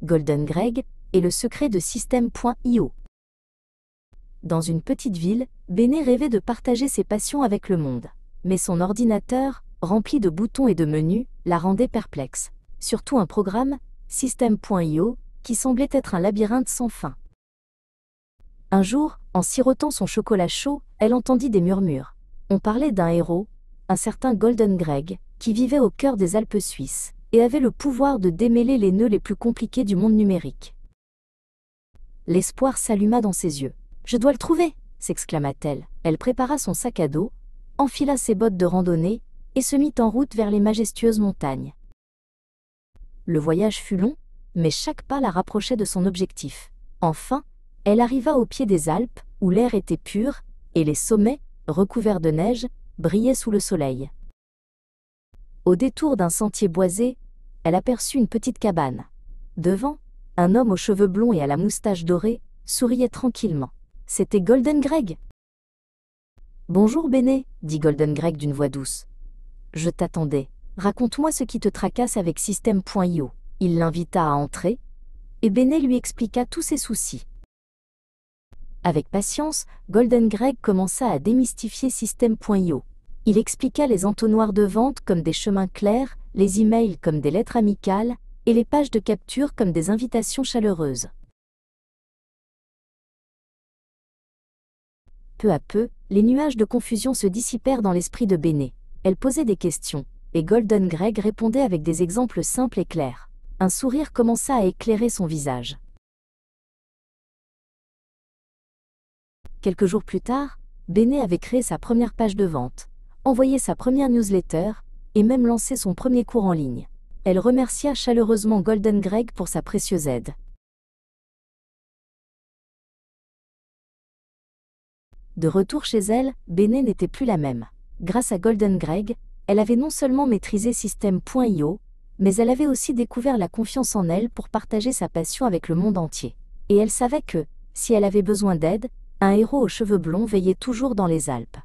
Golden Greg et le secret de System.io. Dans une petite ville, Béné rêvait de partager ses passions avec le monde. Mais son ordinateur, rempli de boutons et de menus, la rendait perplexe. Surtout un programme, System.io, qui semblait être un labyrinthe sans fin. Un jour, en sirotant son chocolat chaud, elle entendit des murmures. On parlait d'un héros, un certain Golden Greg, qui vivait au cœur des Alpes suisses, et avait le pouvoir de démêler les nœuds les plus compliqués du monde numérique. L'espoir s'alluma dans ses yeux. « Je dois le trouver !» s'exclama-t-elle. Elle prépara son sac à dos, enfila ses bottes de randonnée, et se mit en route vers les majestueuses montagnes. Le voyage fut long, mais chaque pas la rapprochait de son objectif. Enfin, elle arriva au pied des Alpes, où l'air était pur, et les sommets, recouverts de neige, brillaient sous le soleil. Au détour d'un sentier boisé, elle aperçut une petite cabane. Devant, un homme aux cheveux blonds et à la moustache dorée souriait tranquillement. C'était Golden Greg. « Bonjour Béné, dit Golden Greg d'une voix douce. « Je t'attendais. Raconte-moi ce qui te tracasse avec System.io. » Il l'invita à entrer, et Béné lui expliqua tous ses soucis. Avec patience, Golden Greg commença à démystifier System.io. Il expliqua les entonnoirs de vente comme des chemins clairs, les emails comme des lettres amicales, et les pages de capture comme des invitations chaleureuses. Peu à peu, les nuages de confusion se dissipèrent dans l'esprit de Béné. Elle posait des questions, et Golden Greg répondait avec des exemples simples et clairs. Un sourire commença à éclairer son visage. Quelques jours plus tard, Béné avait créé sa première page de vente, envoyé sa première newsletter, et même lancé son premier cours en ligne. Elle remercia chaleureusement Golden Greg pour sa précieuse aide. De retour chez elle, Béné n'était plus la même. Grâce à Golden Greg, elle avait non seulement maîtrisé System.io, mais elle avait aussi découvert la confiance en elle pour partager sa passion avec le monde entier. Et elle savait que, si elle avait besoin d'aide, un héros aux cheveux blonds veillait toujours dans les Alpes.